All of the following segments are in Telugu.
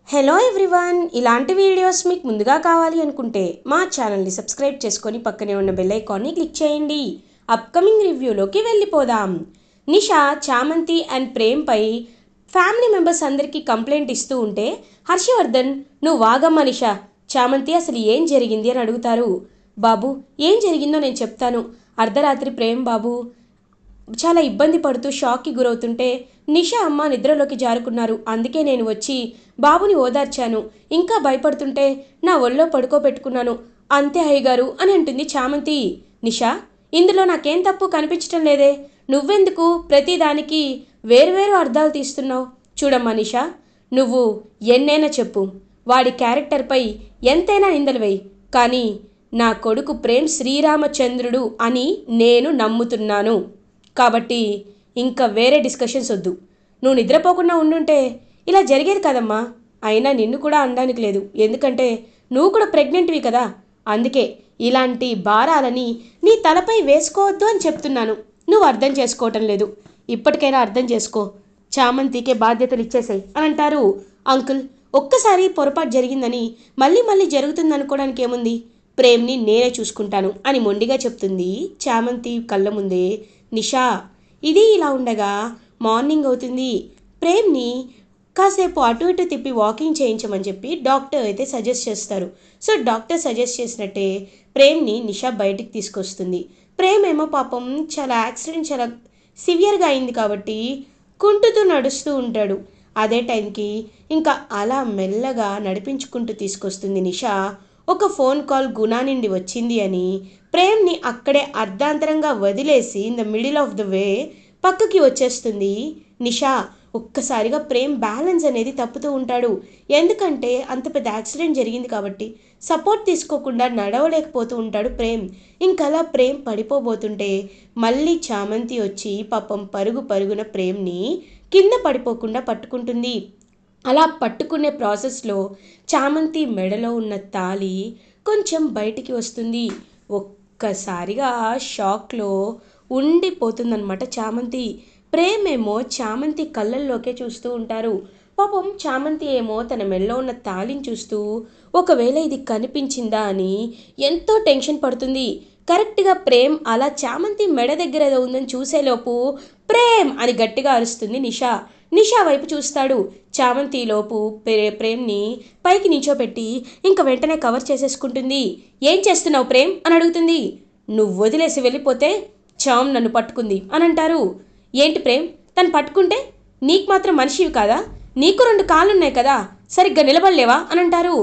హలో ఎవ్రీవన్, ఇలాంటి వీడియోస్ మీకు ముందుగా కావాలి అనుకుంటే మా ఛానల్ని సబ్స్క్రైబ్ చేసుకొని పక్కనే ఉన్న బెల్ ఐకాన్ని క్లిక్ చేయండి. అప్కమింగ్ రివ్యూలోకి వెళ్ళిపోదాం. నిషా, చామంతి అండ్ ప్రేమ్పై ఫ్యామిలీ మెంబర్స్ అందరికీ కంప్లైంట్ ఇస్తూ ఉంటే హర్షవర్ధన్, నువ్వు వాగమ్మ నిషా, చామంతి అసలు ఏం జరిగింది అని అడుగుతారు. బాబు, ఏం జరిగిందో నేను చెప్తాను. అర్ధరాత్రి ప్రేమ్ బాబు చాలా ఇబ్బంది పడుతూ షాక్కి గురవుతుంటే నిషా అమ్మ నిద్రలోకి జారుకున్నారు. అందుకే నేను వచ్చి బాబుని ఓదార్చాను. ఇంకా భయపడుతుంటే నా ఒళ్ళో పడుకోబెట్టుకున్నాను. అంతే అయ్యగారు అని అంటుంది చామంతి. నిషా, ఇందులో నాకేం తప్పు కనిపించటం లేదే. నువ్వెందుకు ప్రతిదానికి వేరువేరు అర్థాలు తీస్తున్నావు? చూడమ్మా నిషా, నువ్వు ఎన్నైనా చెప్పు, వాడి క్యారెక్టర్పై ఎంతైనా నిందలు వేయి, కానీ నా కొడుకు ప్రేమ్ శ్రీరామచంద్రుడు అని నేను నమ్ముతున్నాను. కాబట్టి ఇంకా వేరే డిస్కషన్స్ వద్దు. నువ్వు నిద్రపోకుండా ఉండుంటే ఇలా జరిగేది కదమ్మా. అయినా నిన్ను కూడా అనడానికి లేదు, ఎందుకంటే నువ్వు కూడా ప్రెగ్నెంట్వి కదా. అందుకే ఇలాంటి భారాలని నీ తలపై వేసుకోవద్దు అని చెప్తున్నాను. నువ్వు అర్థం చేసుకోవటం లేదు. ఇప్పటికైనా అర్థం చేసుకో. చామంతికే బాధ్యతలు ఇచ్చేసాయి అని అంటారు. అంకుల్, ఒక్కసారి పొరపాటు జరిగిందని మళ్ళీ మళ్ళీ జరుగుతుందనుకోవడానికి ఏముంది? ప్రేమ్ని నేనే చూసుకుంటాను అని మొండిగా చెప్తుంది చామంతి కళ్ళ ముందే. నిషా, ఇది ఇలా ఉండగా మార్నింగ్ అవుతుంది. ప్రేమ్ని కాసేపు అటు ఇటు తిప్పి వాకింగ్ చేయించమని చెప్పి డాక్టర్ అయితే సజెస్ట్ చేస్తారు. సో డాక్టర్ సజెస్ట్ చేసినట్టే ప్రేమ్ని నిషా బయటికి తీసుకొస్తుంది. ప్రేమ్ ఏమో పాపం చాలా యాక్సిడెంట్ చాలా సివియర్గా అయింది కాబట్టి కుంటుతూ నడుస్తూ ఉంటాడు. అదే టైంకి ఇంకా అలా మెల్లగా నడిపించుకుంటూ తీసుకొస్తుంది నిషా. ఒక ఫోన్ కాల్ గుణ నుండి వచ్చింది అని ప్రేమ్ని అక్కడే అర్ధాంతరంగా వదిలేసి in the middle of the way పక్కకి వచ్చేస్తుంది నిషా. ఒక్కసారిగా ప్రేమ్ బ్యాలెన్స్ అనేది తప్పుతూ ఉంటాడు. ఎందుకంటే అంత పెద్ద యాక్సిడెంట్ జరిగింది కాబట్టి సపోర్ట్ తీసుకోకుండా నడవలేకపోతూ ఉంటాడు ప్రేమ్. ఇంకలా ప్రేమ్ పడిపోబోతుంటే మళ్ళీ చామంతి వచ్చి పాపం పరుగు పరుగున ప్రేమ్ని కింద పడిపోకుండా పట్టుకుంటుంది. అలా పట్టుకునే ప్రాసెస్లో చామంతి మెడలో ఉన్న తాళి కొంచెం బయటికి వస్తుంది. ఒక్కసారిగా షాక్లో ఉండిపోతుందన్నమాట చామంతి. ప్రేమేమో చామంతి కళ్ళల్లోకే చూస్తూ ఉంటారు. పాపం చామంతి ఏమో తన మెడలో ఉన్న తాళిని చూస్తూ ఒకవేళ ఇది కనిపించిందా అని ఎంతో టెన్షన్ పడుతుంది. కరెక్ట్గా ప్రేమ్ అలా చామంతి మెడ దగ్గర ఏదో ఉందని చూసేలోపు ప్రేమ్ అని గట్టిగా అరుస్తుంది నిషా. నిషా వైపు చూస్తాడు. చామంతిలోపు ప్రేమ్ని పైకి నించోపెట్టి ఇంక వెంటనే కవర్ చేసేసుకుంటుంది. ఏం చేస్తున్నావు ప్రేమ్ అని అడుగుతుంది. నువ్వు వదిలేసి వెళ్ళిపోతే చామ్ నన్ను పట్టుకుంది అని అంటారు. ఏంటి ప్రేమ్, తను పట్టుకుంటే నీకు మాత్రం మనిషివి కాదా? నీకు 2 కాళ్ళున్నాయి కదా, సరిగ్గా నిలబడలేవా అని అంటారు.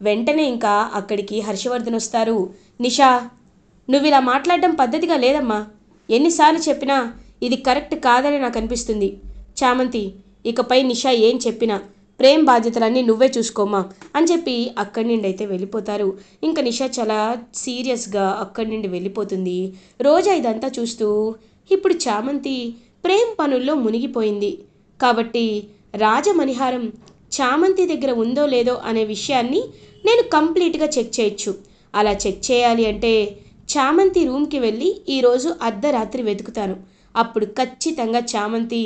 వెంటనే ఇంకా అక్కడికి హర్షవర్ధన్ వస్తారు. నిషా, నువ్వు ఇలా మాట్లాడడం పద్ధతిగా లేదమ్మా. ఎన్నిసార్లు చెప్పినా ఇది కరెక్ట్ కాదని నాకు అనిపిస్తుంది. చామంతి, ఇకపై నిషా ఏం చెప్పినా ప్రేమ్ బాధ్యతలన్నీ నువ్వే చూసుకోమ్మా అని చెప్పి అక్కడి నుండి అయితే వెళ్ళిపోతారు. ఇంకా నిషా చాలా సీరియస్గా అక్కడి నుండి వెళ్ళిపోతుంది. రోజా ఇదంతా చూస్తూ ఇప్పుడు చామంతి ప్రేమ్ పనుల్లో మునిగిపోయింది కాబట్టి రాజమణిహారం చామంతి దగ్గర ఉందో లేదో అనే విషయాన్ని నేను కంప్లీట్గా చెక్ చేయొచ్చు. అలా చెక్ చేయాలి అంటే చామంతి రూమ్కి వెళ్ళి ఈరోజు అర్ధరాత్రి వెతుకుతాను. అప్పుడు ఖచ్చితంగా చామంతి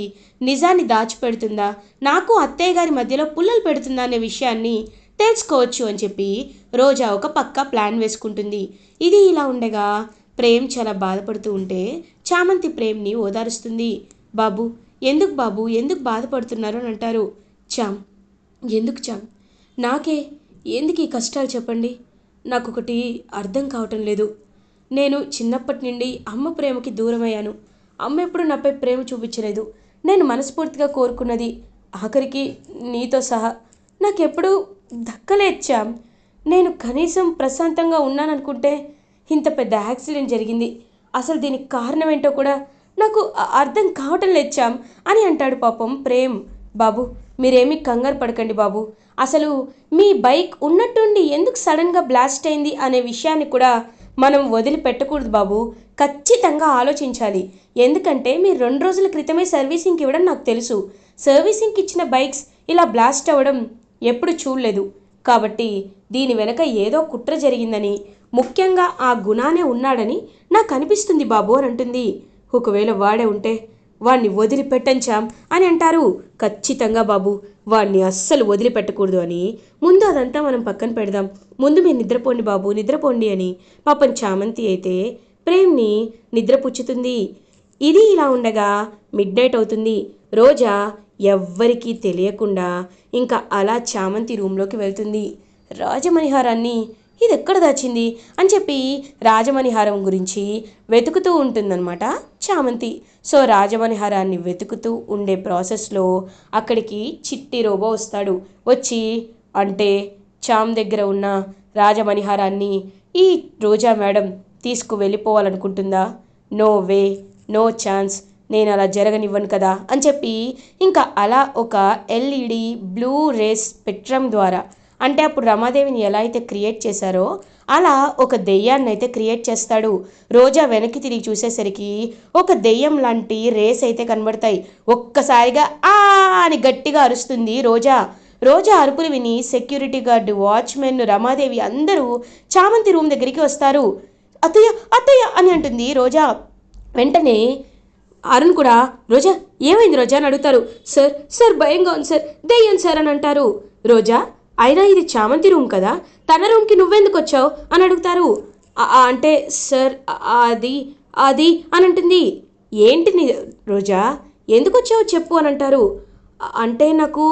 నిజాన్ని దాచిపెడుతుందా, నాకు అత్తయ్య గారి మధ్యలో పుల్లలు పెడుతుందా అనే విషయాన్ని తెలుసుకోవచ్చు అని చెప్పి రోజా ఒక పక్కా ప్లాన్ వేసుకుంటుంది. ఇది ఇలా ఉండగా ప్రేమ్ చాలా బాధపడుతూ ఉంటే చామంతి ప్రేమ్ని ఓదారుస్తుంది. బాబు, ఎందుకు బాధపడుతున్నారు అని అంటారు. చామ్, ఎందుకు చామ్, నాకే ఎందుకు ఈ కష్టాలు చెప్పండి. నాకొకటి అర్థం కావటం లేదు. నేను చిన్నప్పటి నుండి అమ్మ ప్రేమకి దూరమయ్యాను. అమ్మ ఎప్పుడు నాపై ప్రేమ చూపించలేదు. నేను మనస్ఫూర్తిగా కోరుకున్నది ఆఖరికి నీతో సహా నాకెప్పుడు దక్కలేదు చామ్. నేను కనీసం ప్రశాంతంగా ఉన్నాననుకుంటే ఇంత పెద్ద యాక్సిడెంట్ జరిగింది. అసలు దీనికి కారణం ఏంటో కూడా నాకు అర్థం కావటం లేదు చామ్ అని అంటాడు పాపం ప్రేమ్. బాబు, మీరేమీ కంగారు పడకండి బాబు. అసలు మీ బైక్ ఉన్నట్టుండి ఎందుకు సడన్గా బ్లాస్ట్ అయింది అనే విషయాన్ని కూడా మనం వదిలిపెట్టకూడదు బాబు. ఖచ్చితంగా ఆలోచించాలి. ఎందుకంటే మీరు 2 రోజుల క్రితమే సర్వీసింగ్కి ఇవ్వడం నాకు తెలుసు. సర్వీసింగ్కి ఇచ్చిన బైక్స్ ఇలా బ్లాస్ట్ అవ్వడం ఎప్పుడు చూడలేదు. కాబట్టి దీని వెనక ఏదో కుట్ర జరిగిందని, ముఖ్యంగా ఆ గుణానే ఉన్నాడని నాకు అనిపిస్తుంది బాబు అని అంటుంది. ఒకవేళ వాడే ఉంటే వాణ్ణి వదిలిపెట్టం చామ్ అని అంటారు. ఖచ్చితంగా బాబు, వాణ్ణి అస్సలు వదిలిపెట్టకూడదు అని. ముందు అదంతా మనం పక్కన పెడదాం, ముందు మీరు నిద్రపోండి బాబు, నిద్రపోండి అని పాపం చామంతి అయితే ప్రేమ్ని నిద్రపుచ్చుతుంది. ఇది ఇలా ఉండగా మిడ్ నైట్ అవుతుంది. రోజా ఎవ్వరికీ తెలియకుండా ఇంకా అలా చామంతి రూమ్లోకి వెళ్తుంది. రాజమణిహారాన్ని ఇది ఎక్కడ దాచింది అని చెప్పి రాజమణిహారం గురించి వెతుకుతూ ఉంటుందన్నమాట చామంతి. సో రాజమణిహారాన్ని వెతుకుతూ ఉండే ప్రాసెస్లో అక్కడికి చిట్టి రోబో వస్తాడు. వచ్చి అంటే చామ్ దగ్గర ఉన్న రాజమణిహారాన్ని ఈ రోజా మేడం తీసుకు వెళ్ళిపోవాలనుకుంటుందా? నో వే, నో ఛాన్స్, నేను అలా జరగనివ్వను కదా అని చెప్పి ఇంకా అలా ఒక ఎల్ఈడి బ్లూ రేస్ స్పెక్ట్రమ్ ద్వారా, అంటే అప్పుడు రమాదేవిని ఎలా అయితే క్రియేట్ చేశారో అలా ఒక దెయ్యాన్ని అయితే క్రియేట్ చేస్తాడు. రోజా వెనక్కి తిరిగి చూసేసరికి ఒక దెయ్యం లాంటి రేస్ అయితే కనబడతాయి. ఒక్కసారిగా ఆ అని గట్టిగా అరుస్తుంది రోజా. రోజా అరుపులు విని సెక్యూరిటీ గార్డు, వాచ్మెన్, రమాదేవి అందరూ చామంతి రూమ్ దగ్గరికి వస్తారు. అత్తయ్య అత్తయ్య అని అంటుంది రోజా. వెంటనే అరుణ్ కూడా రోజా ఏమైంది రోజా అని అడుగుతారు. సార్ సార్ భయంగా ఉంది సార్, దెయ్యం సార్ అని అంటారు. రోజా అయినా ఇది చామంతి రూమ్ కదా, తన రూమ్కి నువ్వెందుకు వచ్చావు అని అడుగుతారు. అంటే సార్ అది అది అని అంటుంది. ఏంటి రోజా ఎందుకు వచ్చావో చెప్పు అని అంటారు. అంటే నాకు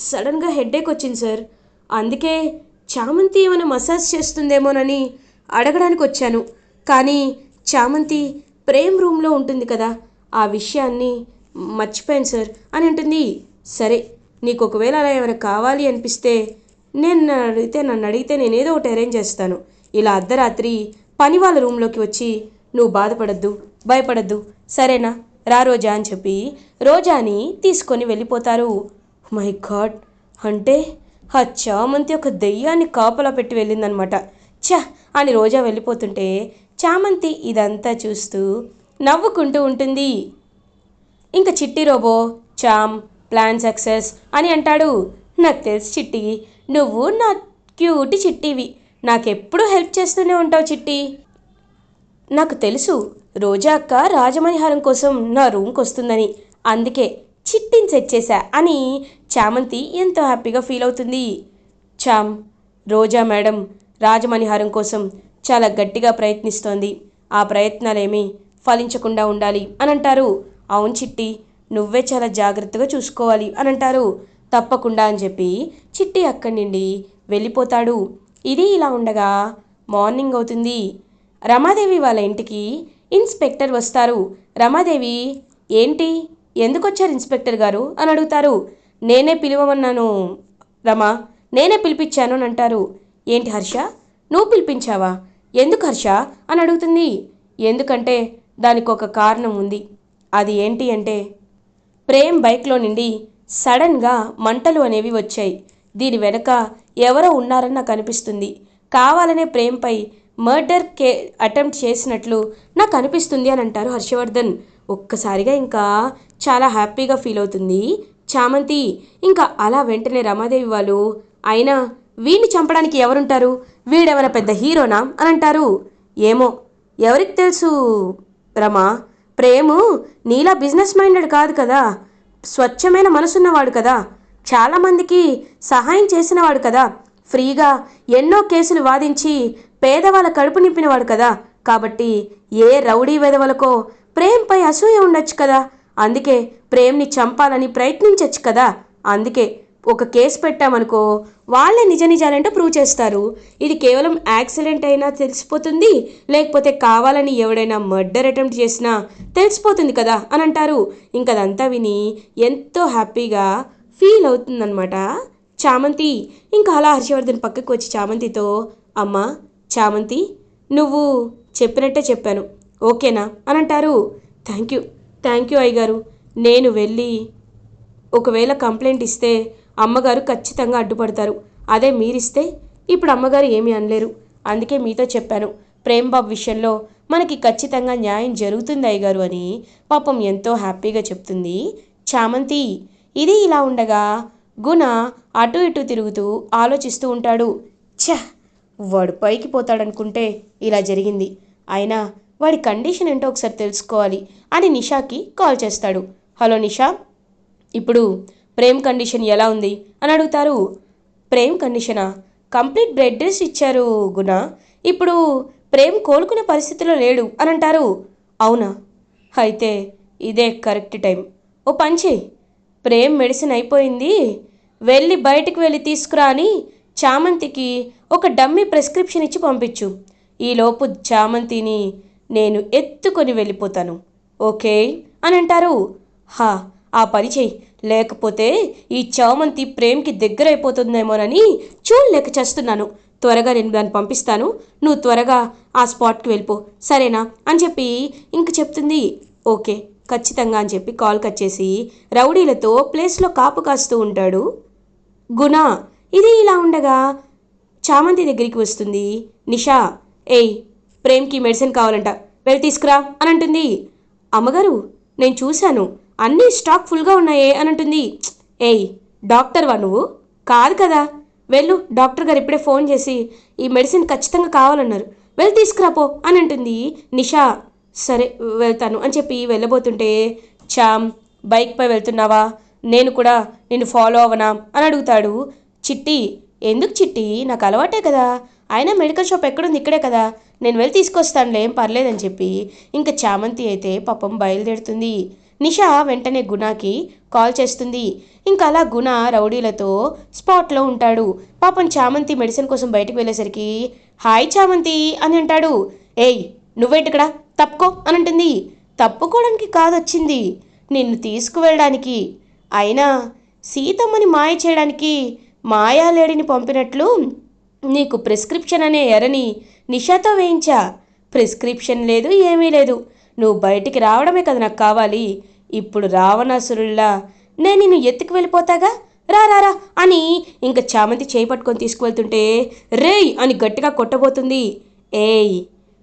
సడన్గా హెడేక్ వచ్చింది సార్, అందుకే చామంతి ఏమైనా మసాజ్ చేస్తుందేమోనని అడగడానికి వచ్చాను. కానీ చామంతి ప్రేమ్ రూమ్లో ఉంటుంది కదా, ఆ విషయాన్ని మర్చిపోయాను సార్ అని అంటుంది. సరే, నీకు ఒకవేళ అలా ఏమైనా కావాలి అనిపిస్తే నన్ను అడిగితే నేనేదో ఒకటి అరేంజ్ చేస్తాను. ఇలా అర్ధరాత్రి పని వాళ్ళ రూమ్లోకి వచ్చి నువ్వు బాధపడద్దు, భయపడద్దు, సరేనా? రా రోజా అని చెప్పి రోజాని తీసుకొని వెళ్ళిపోతారు. మై గాడ్, అంటే ఆ చామంతి ఒక దెయ్యాన్ని కాపలా పెట్టి వెళ్ళిందనమాట. ఛ అని రోజా వెళ్ళిపోతుంటే చామంతి ఇదంతా చూస్తూ నవ్వుకుంటూ ఉంటుంది. ఇంకా చిట్టి రోబో చామ్ ప్లాన్ సక్సెస్ అని అంటాడు. నాకు తెలుసు చిట్టి, నువ్వు నా క్యూటి చిట్టివి, నాకెప్పుడు హెల్ప్ చేస్తూనే ఉంటావు చిట్టి. నాకు తెలుసు రోజా అక్క రాజమణిహారం కోసం నా రూమ్కి వస్తుందని, అందుకే చిట్టిని సెట్ చేశా అని చామంతి ఎంతో హ్యాపీగా ఫీల్ అవుతుంది. చామ్, రోజా మేడం రాజమణిహారం కోసం చాలా గట్టిగా ప్రయత్నిస్తోంది, ఆ ప్రయత్నాలేమీ ఫలించకుండా ఉండాలి అని అంటారు. అవును చిట్టి, నువ్వే చాలా జాగ్రత్తగా చూసుకోవాలి అని అంటారు. తప్పకుండా అని చెప్పి చిట్టి అక్కడి నుండి వెళ్ళిపోతాడు. ఇది ఇలా ఉండగా మార్నింగ్ అవుతుంది. రమాదేవి వాళ్ళ ఇంటికి ఇన్స్పెక్టర్ వస్తారు. రమాదేవి, ఏంటి, ఎందుకు వచ్చారు ఇన్స్పెక్టర్ గారు అని అడుగుతారు. నేనే పిలవమన్నాను రమా, నేనే పిలిపించాను అని అంటారు. ఏంటి హర్ష, నువ్వు పిలిపించావా? ఎందుకు హర్ష అని అడుగుతుంది. ఎందుకంటే దానికి ఒక కారణం ఉంది. అది ఏంటి అంటే ప్రేమ్ బైక్లో నుండి సడన్గా మంటలు అనేవి వచ్చాయి. దీని వెనక ఎవరో ఉన్నారని నాకు అనిపిస్తుంది. కావాలనే ప్రేమ్పై మర్డర్ అటెంప్ట్ చేసినట్లు నాకు అనిపిస్తుంది అని అంటారు హర్షవర్ధన్. ఒక్కసారిగా ఇంకా చాలా హ్యాపీగా ఫీల్ అవుతుంది చామంతి. ఇంకా అలా వెంటనే రమాదేవి వాళ్ళు, అయినా వీడిని చంపడానికి ఎవరుంటారు, వీడేమైనా పెద్ద హీరోనా అని అంటారు. ఏమో ఎవరికి తెలుసు రమా, ప్రేము నీలా బిజినెస్ మైండెడ్ కాదు కదా, స్వచ్ఛమైన మనసున్నవాడు కదా, చాలామందికి సహాయం చేసినవాడు కదా, ఫ్రీగా ఎన్నో కేసులు వాదించి పేదవాళ్ళ కడుపు నింపినవాడు కదా. కాబట్టి ఏ రౌడీ వెధవలకో ప్రేమ్పై అసూయ ఉండొచ్చు కదా, అందుకే ప్రేమ్ని చంపాలని ప్రయత్నించవచ్చు కదా. అందుకే ఒక కేసు పెట్టామనుకో, వాళ్ళే నిజ నిజాలంటూ ప్రూవ్ చేస్తారు. ఇది కేవలం యాక్సిడెంట్ అయినా తెలిసిపోతుంది, లేకపోతే కావాలని ఎవడైనా మర్డర్ అటెంప్ట్ చేసినా తెలిసిపోతుంది కదా అని అంటారు. ఇంకదంతా విని ఎంతో హ్యాపీగా ఫీల్ అవుతుందన్నమాట చామంతి. ఇంకా అలా హర్షవర్ధన్ పక్కకు వచ్చి చామంతితో, అమ్మా చామంతి, నువ్వు చెప్పినట్టే చెప్పాను, ఓకేనా అని అంటారు. థ్యాంక్ యూ అయ్యగారు, నేను వెళ్ళి ఒకవేళ కంప్లైంట్ ఇస్తే అమ్మగారు ఖచ్చితంగా అడ్డుపడతారు. అదే మీరిస్తే ఇప్పుడు అమ్మగారు ఏమీ అనలేరు. అందుకే మీతో చెప్పాను, ప్రేమ్ బాబు విషయంలో మనకి ఖచ్చితంగా న్యాయం జరుగుతుంది అయ్యగారు అని పాపం ఎంతో హ్యాపీగా చెప్తుంది చామంతి. ఇది ఇలా ఉండగా గుణ అటు ఇటు తిరుగుతూ ఆలోచిస్తూ ఉంటాడు. ఛ, వాడు పైకి పోతాడనుకుంటే ఇలా జరిగింది. అయినా వాడి కండిషన్ ఏంటో ఒకసారి తెలుసుకోవాలి అని నిషాకి కాల్ చేస్తాడు. హలో నిషా, ఇప్పుడు ప్రేమ్ కండిషన్ ఎలా ఉంది అని అడుగుతారు. ప్రేమ్ కండిషనా? కంప్లీట్ బెడ్ రెస్ట్ ఇచ్చారు గుణ, ఇప్పుడు ప్రేమ్ కోలుకునే పరిస్థితిలో లేడు అని అంటారు. అవునా, అయితే ఇదే కరెక్ట్ టైం. ఓ పంచి, ప్రేమ్ మెడిసిన్ అయిపోయింది, వెళ్ళి బయటికి వెళ్ళి తీసుకురా అని చామంతికి ఒక డమ్మీ ప్రిస్క్రిప్షన్ ఇచ్చి పంపించు. ఈలోపు చామంతిని నేను ఎత్తుకొని వెళ్ళిపోతాను, ఓకే అని అంటారు. హా, ఆ పని చెయ్యి, లేకపోతే ఈ చామంతి ప్రేమ్కి దగ్గర అయిపోతుందేమోనని చూడలేక చేస్తున్నాను. త్వరగా నేను దాన్ని పంపిస్తాను, నువ్వు త్వరగా ఆ స్పాట్కి వెళ్ళిపో, సరేనా అని చెప్పి ఇంక చెప్తుంది. ఓకే ఖచ్చితంగా అని చెప్పి కాల్ కట్ చేసి రౌడీలతో ప్లేస్లో కాపు కాస్తూ ఉంటాడు గుణ. ఇది ఇలా ఉండగా చామంతి దగ్గరికి వస్తుంది నిషా. ఏయ్, ప్రేమ్కి మెడిసిన్ కావాలంట, వెళ్ళి తీసుకురా అని అంటుంది. అమ్మగారు, నేను చూశాను, అన్నీ స్టాక్ ఫుల్గా ఉన్నాయే అని అంటుంది. ఏయ్, డాక్టర్వా నువ్వు? కాదు కదా, వెళ్ళు, డాక్టర్ గారు ఇప్పుడే ఫోన్ చేసి ఈ మెడిసిన్ ఖచ్చితంగా కావాలన్నారు, వెళ్ళి తీసుకురాపో అని అంటుంది నిషా. సరే వెళ్తాను అని చెప్పి వెళ్ళబోతుంటే చామ్, బైక్పై వెళ్తున్నావా, నేను కూడా నిన్ను ఫాలో అవనా అని అడుగుతాడు. చిట్టి, ఎందుకు చిట్టి, నాకు అలవాటే కదా, అయినా మెడికల్ షాప్ ఎక్కడుంది, ఇక్కడే కదా, నేను వెళ్ళి తీసుకొస్తానులే, ఏం పర్లేదని చెప్పి ఇంకా చామంతి అయితే పాపం బయలుదేరుతుంది. నిషా వెంటనే గుణకి కాల్ చేస్తుంది. ఇంకా అలా గుణ రౌడీలతో స్పాట్లో ఉంటాడు. పాపం చామంతి మెడిసిన్ కోసం బయటకు వెళ్ళేసరికి హాయ్ చామంతి అని అంటాడు. ఏయ్, నువ్వేంటిక్కడ, తప్పుకో అని అంటుంది. తప్పుకోవడానికి కాదొచ్చింది, నిన్ను తీసుకువెళ్ళడానికి. అయినా సీతమ్మని మాయ చేయడానికి మాయాలేడిని పంపినట్లు నీకు ప్రిస్క్రిప్షన్ అనే ఎరని నిషాతో వేయించా. ప్రిస్క్రిప్షన్ లేదు, ఏమీ లేదు, నువ్వు బయటికి రావడమే కదా నాకు కావాలి. ఇప్పుడు రావణాసురుల్లా నేను నిన్ను ఎత్తుకు వెళ్ళిపోతాగా, రా రా రా అని ఇంకా చామంతి చేయి పట్టుకొని తీసుకువెళ్తుంటే రేయ్ అని గట్టిగా కొట్టబోతుంది. ఏయ్,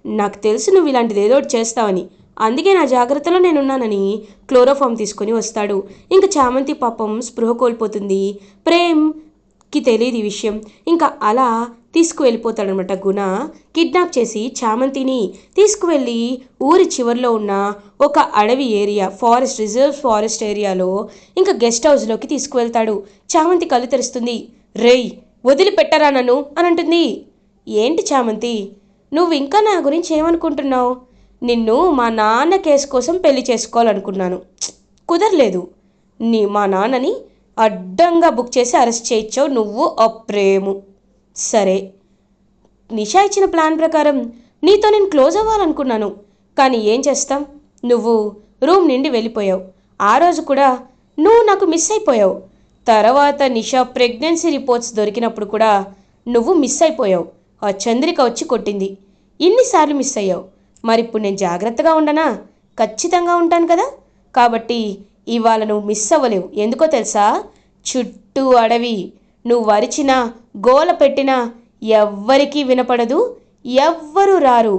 నాకు తెలుసు నువ్వు ఇలాంటిది ఏదో ఒకటి చేస్తావని, అందుకే నా జాగ్రత్తలో నేనున్నానని క్లోరోఫామ్ తీసుకొని వస్తాడు. ఇంకా చామంతి పాపం స్పృహ కోల్పోతుంది. ప్రేమ్కి తెలియదు ఈ విషయం. ఇంకా అలా తీసుకువెళ్ళిపోతాడనమాట గుణ. కిడ్నాప్ చేసి చామంతిని తీసుకువెళ్ళి ఊరి చివరిలో ఉన్న ఒక అడవి ఏరియా, రిజర్వ్ ఫారెస్ట్ ఏరియాలో ఇంకా గెస్ట్ హౌస్లోకి తీసుకువెళ్తాడు. చామంతి కళ్ళు తెరుస్తుంది. రేయ్, వదిలిపెట్టరా నన్ను అని అంటుంది. ఏంటి చామంతి, నువ్వు ఇంకా నా గురించి ఏమనుకుంటున్నావు? నిన్ను మా నాన్న కేసు కోసం పెళ్లి చేసుకోవాలనుకున్నాను, కుదరలేదు. మా నాన్నని అడ్డంగా బుక్ చేసి అరెస్ట్ చేయించావు నువ్వు, అప్రేము. సరే, నిషా ఇచ్చిన ప్లాన్ ప్రకారం నీతో నేను క్లోజ్ అవ్వాలనుకున్నాను, కానీ ఏం చేస్తాం, నువ్వు రూమ్ నుండి వెళ్ళిపోయావు. ఆ రోజు కూడా నువ్వు నాకు మిస్ అయిపోయావు. తర్వాత నిషా ప్రెగ్నెన్సీ రిపోర్ట్స్ దొరికినప్పుడు కూడా నువ్వు మిస్ అయిపోయావు. ఆ చంద్రిక వచ్చి కొట్టింది. ఇన్నిసార్లు మిస్ అయ్యావు, మరి ఇప్పుడు నేను జాగ్రత్తగా ఉండనా? ఖచ్చితంగా ఉంటాను కదా. కాబట్టి ఇవాళ నువ్వు మిస్ అవ్వలేవు. ఎందుకో తెలుసా? చుట్టూ అడవి, నువ్వు అరిచినా గోల పెట్టినా ఎవ్వరికీ వినపడదు, ఎవ్వరూ రారు.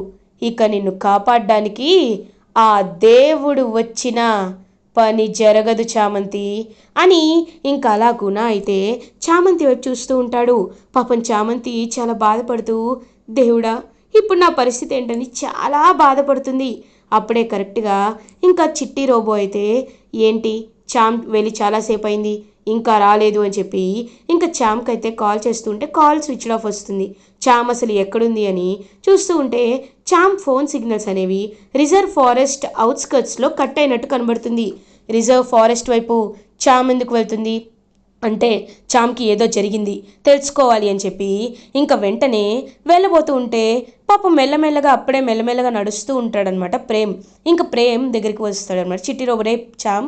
ఇక నిన్ను కాపాడడానికి ఆ దేవుడు వచ్చినా పని జరగదు చామంతి అని ఇంకా అలా గుణ అయితే చామంతి వైపు చూస్తూ ఉంటాడు. పాపం చామంతి చాలా బాధపడుతూ, దేవుడా ఇప్పుడు నా పరిస్థితి ఏంటని చాలా బాధపడుతుంది. అప్పుడే కరెక్ట్గా ఇంకా చిట్టి రోబో అయితే ఏంటి చామ్ వెళ్ళి చాలాసేపు అయింది ఇంకా రాలేదు అని చెప్పి ఇంకా చామ్కి అయితే కాల్ చేస్తుంటే కాల్ స్విచ్ ఆఫ్ వస్తుంది. చామ్ అసలు ఎక్కడుంది అని చూస్తూ ఉంటే చామ్ ఫోన్ సిగ్నల్స్ అనేవి రిజర్వ్ ఫారెస్ట్ అవుట్స్కర్ట్స్లో కట్ అయినట్టు కనబడుతుంది. రిజర్వ్ ఫారెస్ట్ వైపు చామ్ ఎందుకు వెళ్తుంది అంటే చామ్కి ఏదో జరిగింది తెలుసుకోవాలి అని చెప్పి ఇంకా వెంటనే వెళ్ళబోతూ ఉంటే పాపం మెల్లమెల్లగా నడుస్తూ ఉంటాడనమాట ప్రేమ్. ఇంకా ప్రేమ్ దగ్గరికి వస్తాడనమాట. చిట్టి రోబో, రే చామ్,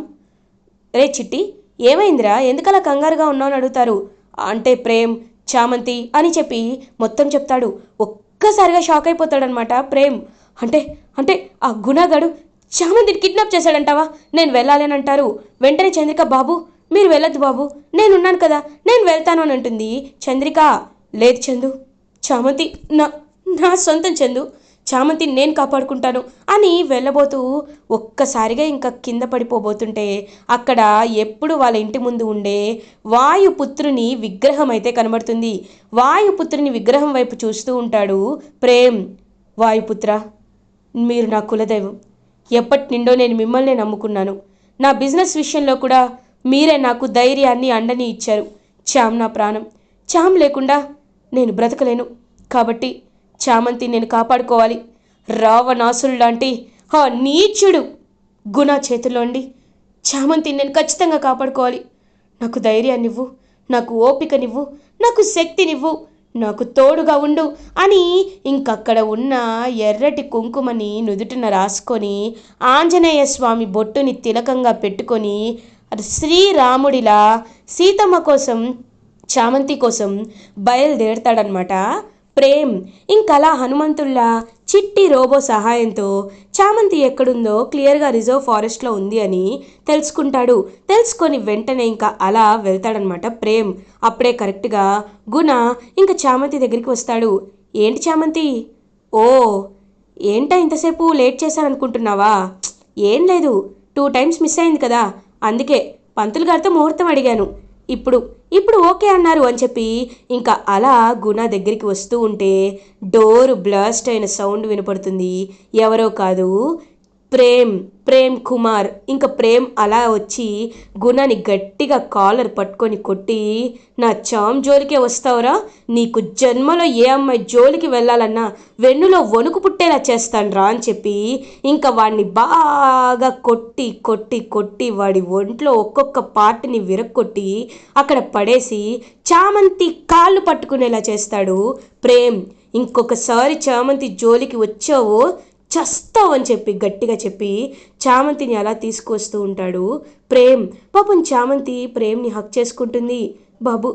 రే చిట్టి, ఏమైందిరా, ఎందుకలా కంగారుగా ఉన్నావు అని అడుగుతారు. అంటే ప్రేమ్ చామంతి అని చెప్పి మొత్తం చెప్తాడు. ఒక్కసారిగా షాక్ అయిపోతాడనమాట ప్రేమ్. అంటే అంటే ఆ గుణగాడు చామంతిని కిడ్నాప్ చేశాడంటావా, నేను వెళ్ళాలి అని అంటారు. వెంటనే చంద్రిక, బాబు మీరు వెళ్ళొద్దు బాబు, నేనున్నాను కదా, నేను వెళ్తాను అని అంటుంది. చంద్రిక, లేదు చందు, చామంతి నా నా సొంతం చందు, చామంతిని నేను కాపాడుకుంటాను అని వెళ్ళబోతూ ఒక్కసారిగా ఇంకా కింద పడిపోబోతుంటే అక్కడ ఎప్పుడు వాళ్ళ ఇంటి ముందు ఉండే వాయుపుత్రుని విగ్రహం అయితే కనబడుతుంది. వాయుపుత్రుని విగ్రహం వైపు చూస్తూ ఉంటాడు ప్రేమ్. వాయుపుత్ర, మీరు నా కులదైవం. ఎప్పటి నిండో నేను మిమ్మల్నే నమ్ముకున్నాను. నా బిజినెస్ విషయంలో కూడా మీరే నాకు ధైర్యాన్ని అండని ఇచ్చారు. చామ్ నా ప్రాణం. చామ్ లేకుండా నేను బ్రతకలేను. కాబట్టి చామంతి నేను కాపాడుకోవాలి. రావణాసురు లాంటి ఆ నీచుడు గుణ చేతుల్లోండి చామంతిని నేను ఖచ్చితంగా కాపాడుకోవాలి. నాకు ధైర్యాన్నివ్వు, నాకు ఓపికనివ్వు, నాకు శక్తినివ్వు, నాకు తోడుగా ఉండు అని ఇంకక్కడ ఉన్న ఎర్రటి కుంకుమని నుదుటిన రాసుకొని ఆంజనేయ స్వామి బొట్టుని తిలకంగా పెట్టుకొని శ్రీరాముడిలా సీతమ్మ కోసం చామంతి కోసం బయలుదేరతాడనమాట ప్రేమ్. ఇంకలా హనుమంతుల్లా చిట్టి రోబో సహాయంతో చామంతి ఎక్కడుందో క్లియర్గా రిజర్వ్ ఫారెస్ట్లో ఉంది అని తెలుసుకుంటాడు. తెలుసుకొని వెంటనే ఇంకా అలా వెళ్తాడనమాట ప్రేమ్. అప్పుడే కరెక్ట్గా గుణ ఇంకా చామంతి దగ్గరికి వస్తాడు. ఏంటి చామంతి? ఓ ఏంటా ఇంతసేపు లేట్ చేశాననుకుంటున్నావా? ఏం లేదు, 2 టైమ్స్ మిస్ అయింది కదా, అందుకే పంతులు గారితో ముహూర్తం అడిగాను. ఇప్పుడు ఇప్పుడు ఓకే అన్నారు అని చెప్పి ఇంకా అలా గుణ దగ్గరికి వస్తూ ఉంటే డోర్ బ్లాస్ట్ అయిన సౌండ్ వినపడుతుంది. ఎవరో కాదు, ప్రేమ్ ప్రేమ్ కుమార్. ఇంకా ప్రేమ్ అలా వచ్చి గుణని గట్టిగా కాలర్ పట్టుకొని కొట్టి, నా చామ్ జోలికే వస్తావురా, నీకు జన్మలో ఏ అమ్మాయి జోలికి వెళ్ళాలన్నా వెన్నులో వణుకు పుట్టేలా చేస్తాను రా అని చెప్పి ఇంకా వాడిని బాగా కొట్టి కొట్టి కొట్టి వాడి ఒంట్లో ఒక్కొక్క పార్ట్ని విరక్కొట్టి అక్కడ పడేసి చామంతి కాళ్ళు పట్టుకునేలా చేస్తాడు ప్రేమ్. ఇంకొకసారి చామంతి జోలికి వచ్చావో చస్తావు అని చెప్పి గట్టిగా చెప్పి చామంతిని అలా తీసుకొస్తూ ఉంటాడు ప్రేమ్. పాపం చామంతి ప్రేమ్ని హక్ చేసుకుంటుంది. బాబు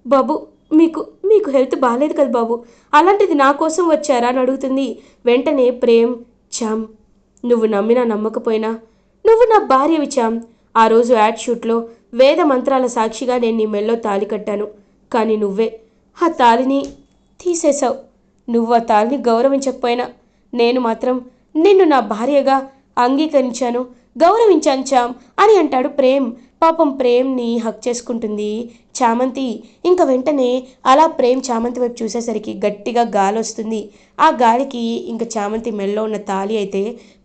బాబు మీకు మీకు హెల్త్ బాగాలేదు కదా బాబు, అలాంటిది నా కోసం వచ్చారా అని అడుగుతుంది. వెంటనే ప్రేమ్, చామ్ నువ్వు నమ్మినా నమ్మకపోయినా నువ్వు నా భార్యవి చామ్. ఆ రోజు యాడ్ షూట్లో వేద మంత్రాల సాక్షిగా నేను నీ మెల్లో తాళి కట్టాను. కానీ నువ్వే ఆ తాళిని తీసేశావు. నువ్వు ఆ తాళిని గౌరవించకపోయినా నేను మాత్రం నిన్ను నా భార్యగా అంగీకరించాను, గౌరవించాను చామ్ అని అంటాడు ప్రేమ్. పాపం ప్రేమ్ని హక్ చేసుకుంటుంది చామంతి. ఇంకా వెంటనే అలా ప్రేమ్ చామంతి వైపు చూసేసరికి గట్టిగా గాలి వస్తుంది. ఆ గాలికి ఇంకా చామంతి మెల్లో ఉన్న తాళి అయితే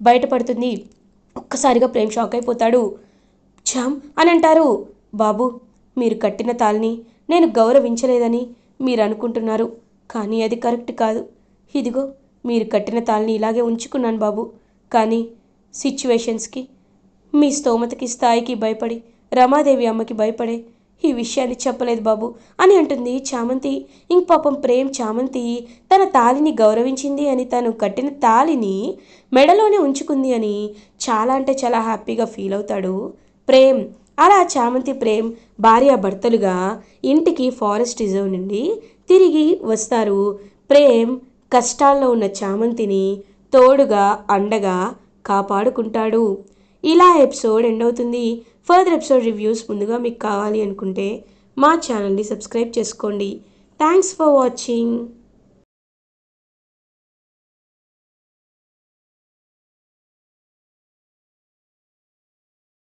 బయటపడుతుంది. ఒక్కసారిగా ప్రేమ్ షాక్ అయిపోతాడు. చామ్ అని అంటారు. బాబు మీరు కట్టిన తాళిని నేను గౌరవించలేదని మీరు అనుకుంటున్నారు, కానీ అది కరెక్ట్ కాదు. ఇదిగో మీరు కట్టిన తాళిని ఇలాగే ఉంచుకున్నాను బాబు. కానీ సిచ్యువేషన్స్కి, మీ స్తోమతకి స్థాయికి భయపడి రమాదేవి అమ్మకి భయపడే ఈ విషయాన్ని చెప్పలేదు బాబు అని అంటుంది చామంతి. ఇంక పాపం ప్రేమ్ చామంతి తన తాళిని గౌరవించింది అని, తను కట్టిన తాళిని మెడలోనే ఉంచుకుంది అని చాలా అంటే చాలా హ్యాపీగా ఫీల్ అవుతాడు ప్రేమ్. అలా చామంతి ప్రేమ్ భార్యాభర్తలుగా ఇంటికి ఫారెస్ట్ రిజర్వ్ నుండి తిరిగి వస్తారు. ప్రేమ్ కష్టాల్లో ఉన్న చామంతిని తోడుగా అండగా కాపాడుకుంటాడు. ఇలా ఎపిసోడ్ ఎండ్ అవుతుంది. ఫర్దర్ ఎపిసోడ్ రివ్యూస్ ముందుగా మీకు కావాలి అనుకుంటే మా ఛానల్ని సబ్స్క్రైబ్ చేసుకోండి. Thanks for watching.